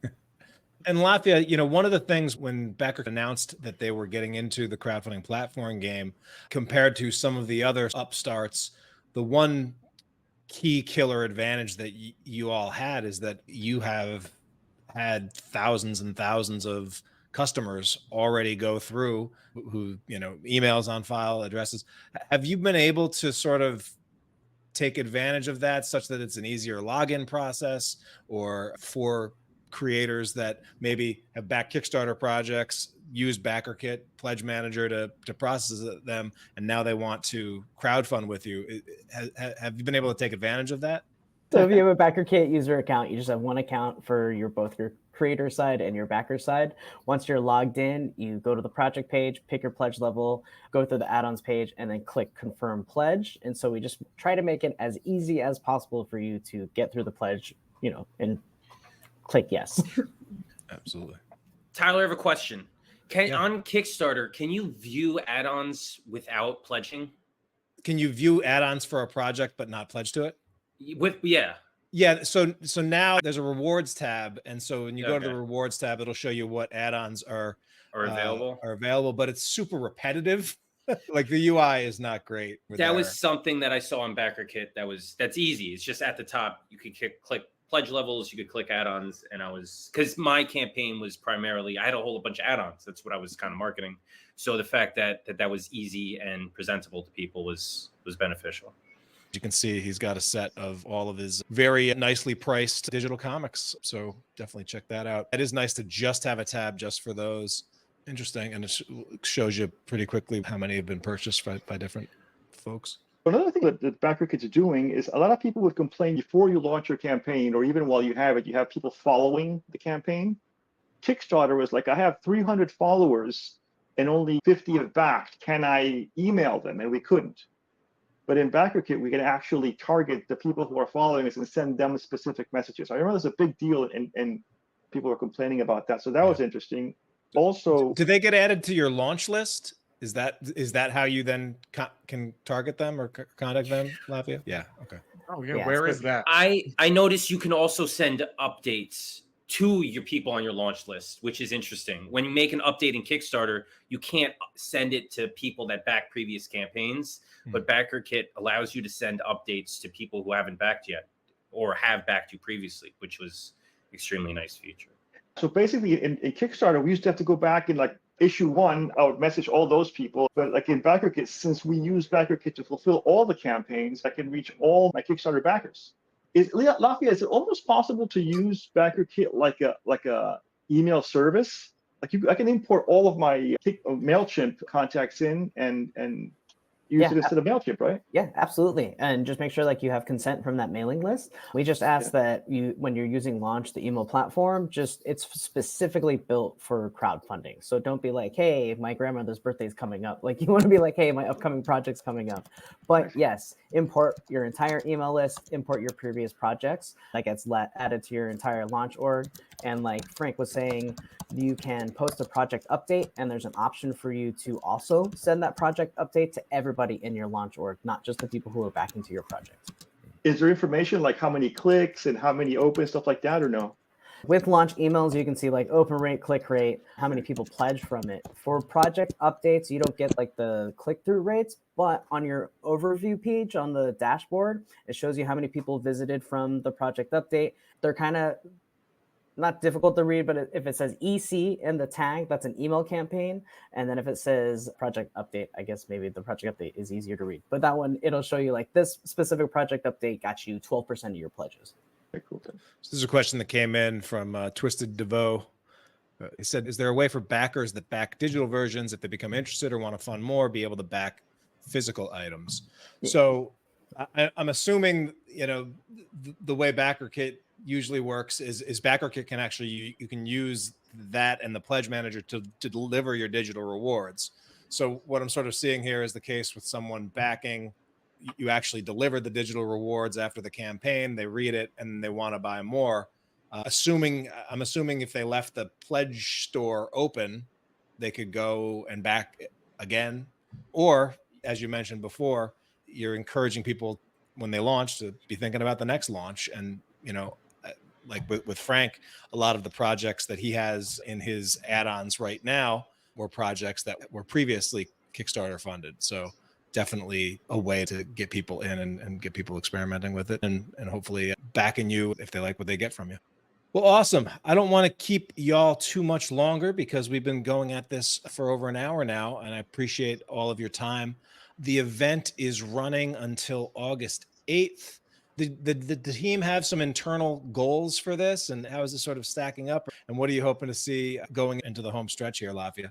And Lafia, one of the things when Backer announced that they were getting into the crowdfunding platform game, compared to some of the other upstarts, the one key killer advantage that you all had is that you have had thousands and thousands of customers already go through who, emails on file, addresses. Have you been able to sort of take advantage of that such that it's an easier login process, or for creators that maybe have backed Kickstarter projects, use Backerkit Pledge Manager to process them, and now they want to crowdfund with you? Have you been able to take advantage of that? So if you have a Backerkit user account, you just have one account for both your creator side and your backer side. Once you're logged in, you go to the project page, pick your pledge level, go through the add-ons page, and then click confirm pledge. And so we just try to make it as easy as possible for you to get through the pledge, and click yes. Absolutely. Tyler, I have a question. On Kickstarter, can you view add-ons without pledging? Can you view add-ons for a project but not pledge to it? Yeah. So now there's a rewards tab, and so when you go to the rewards tab, it'll show you what add-ons are available, but it's super repetitive. Like the UI is not great. That was something that I saw on Backerkit. That's easy. It's just at the top. You could click pledge levels, you could click add-ons, and because my campaign was primarily, I had a whole bunch of add-ons. That's what I was kind of marketing. So the fact that was easy and presentable to people was beneficial. You can see he's got a set of all of his very nicely priced digital comics. So definitely check that out. It is nice to just have a tab just for those. Interesting. And it shows you pretty quickly how many have been purchased by different folks. Another thing that Backerkit is doing is a lot of people would complain before you launch your campaign, or even while you have it, you have people following the campaign. Kickstarter was like, I have 300 followers and only 50 have backed. Can I email them? And we couldn't. But in Backerkit, we can actually target the people who are following us and send them specific messages. I remember there's a big deal, and people were complaining about that. So that was interesting. Also, do they get added to your launch list? Is that how you then can target them or contact them, Lafia? Yeah. Okay. Oh yeah, Yeah, where it's is that? I noticed you can also send updates to your people on your launch list, which is interesting. When you make an update in Kickstarter, you can't send it to people that back previous campaigns, but Backerkit allows you to send updates to people who haven't backed yet or have backed you previously, which was extremely nice feature. So basically, in Kickstarter, we used to have to go back in like issue 1. I would message all those people. But like in Backerkit, since we use Backerkit to fulfill all the campaigns, I can reach all my Kickstarter backers. Lafia, is it almost possible to use Backerkit like a email service? Like I can import all of my MailChimp contacts in and use Yeah, it instead of MailChimp, right? Yeah, absolutely. And just make sure like you have consent from that mailing list. We just ask that you, when you're using Launch, the email platform, just it's specifically built for crowdfunding. So don't be like, hey, my grandmother's birthday is coming up. Like you want to be like, hey, my upcoming project's coming up. But yes, import your entire email list, import your previous projects. That gets added to your entire Launch org. And like Frank was saying, you can post a project update and there's an option for you to also send that project update to everybody in your Launch org, not just the people who are back into your project. Is there information like how many clicks and how many open, stuff like that, or no? With Launch emails, you can see like open rate, click rate, how many people pledge from it. For project updates, you don't get like the click-through rates, but on your overview page on the dashboard, it shows you how many people visited from the project update. They're kind of not difficult to read, but if it says EC in the tag, that's an email campaign. And then if it says project update, I guess maybe the project update is easier to read. But that one, it'll show you like this specific project update got you 12% of your pledges. Okay, cool. So this is a question that came in from Twisted DeVoe. He said, is there a way for backers that back digital versions, if they become interested or want to fund more, be able to back physical items? Yeah. So I'm assuming, the way Backerkit usually works is Backerkit can actually, you can use that and the pledge manager to deliver your digital rewards. So what I'm sort of seeing here is the case with someone backing. You actually deliver the digital rewards after the campaign, they read it and they want to buy more. I'm assuming if they left the pledge store open, they could go and back again. Or as you mentioned before, you're encouraging people when they launch to be thinking about the next launch. And, like with Frank, a lot of the projects that he has in his add-ons right now were projects that were previously Kickstarter funded. So definitely a way to get people in and get people experimenting with it and hopefully backing you if they like what they get from you. Well, awesome. I don't want to keep y'all too much longer because we've been going at this for over an hour now, and I appreciate all of your time. The event is running until August 8th. Did the team have some internal goals for this, and how is this sort of stacking up? And what are you hoping to see going into the home stretch here, Lafia?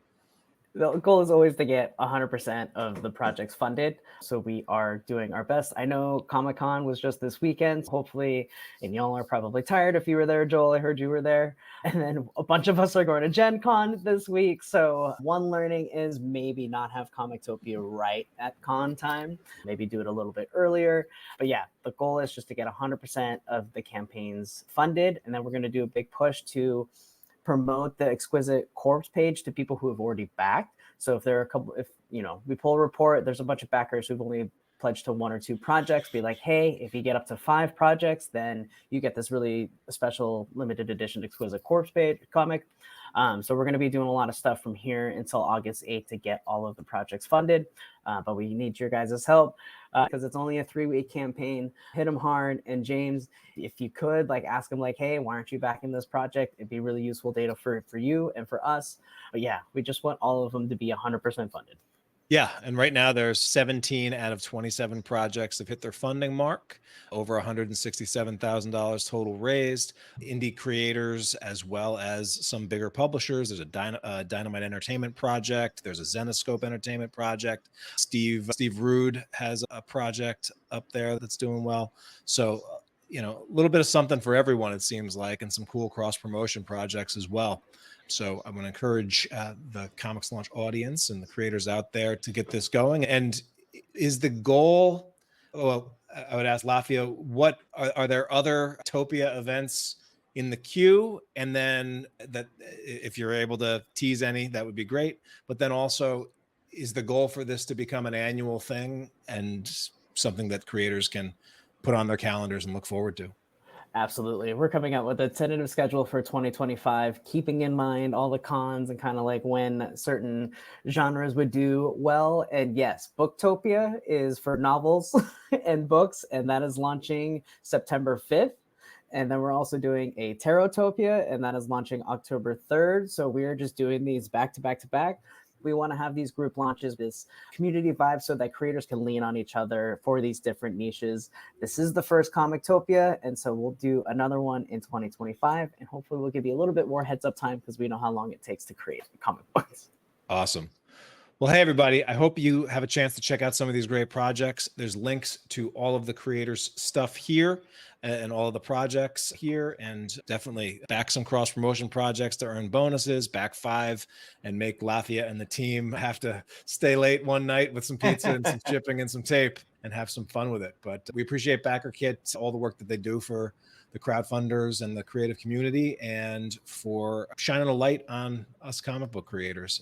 The goal is always to get 100% of the projects funded. So we are doing our best. I know Comic-Con was just this weekend, hopefully, and y'all are probably tired if you were there, Joel. I heard you were there. And then a bunch of us are going to Gen Con this week. So one learning is maybe not have ComicTopia right at con time, maybe do it a little bit earlier. But yeah, the goal is just to get 100% of the campaigns funded. And then we're going to do a big push to promote the Exquisite Corpse page to people who have already backed. So if there are a couple, if we pull a report, there's a bunch of backers who've only pledged to 1 or 2 projects, be like, hey, if you get up to 5 projects, then you get this really special limited edition Exquisite Corpse page comic. So we're going to be doing a lot of stuff from here until August 8th to get all of the projects funded. But we need your guys' help because it's only a 3-week campaign. Hit them hard. And James, if you could, ask them hey, why aren't you back in this project? It'd be really useful data for you and for us. But yeah, we just want all of them to be 100% funded. Yeah, and right now there's 17 out of 27 projects have hit their funding mark, over $167,000 total raised. Indie creators as well as some bigger publishers. There's a Dynamite Entertainment project. There's a Zenoscope Entertainment project. Steve Rude has a project up there that's doing well. So, a little bit of something for everyone, it seems like, and some cool cross-promotion projects as well. So I'm going to encourage the ComixLaunch audience and the creators out there to get this going. And is the goal, well, I would ask Lafia, what are there other Topia events in the queue? And then that if you're able to tease any, that would be great. But then also, is the goal for this to become an annual thing and something that creators can put on their calendars and look forward to. Absolutely. We're coming out with a tentative schedule for 2025, keeping in mind all the cons and kind of like when certain genres would do well. And yes, Booktopia is for novels and books, and that is launching September 5th. And then we're also doing a Tarotopia, and that is launching October 3rd. So we are just doing these back to back to back. We want to have these group launches, this community vibe, so that creators can lean on each other for these different niches. This is the first ComicTopia, and so we'll do another one in 2025, and hopefully we'll give you a little bit more heads up time because we know how long it takes to create comic books. Awesome. Well, hey, everybody, I hope you have a chance to check out some of these great projects. There's links to all of the creators' stuff here and all of the projects here, and definitely back some cross-promotion projects to earn bonuses, back 5, and make Lafia and the team have to stay late one night with some pizza and some shipping and some tape and have some fun with it. But we appreciate Backerkit, all the work that they do for the crowdfunders and the creative community, and for shining a light on us comic book creators.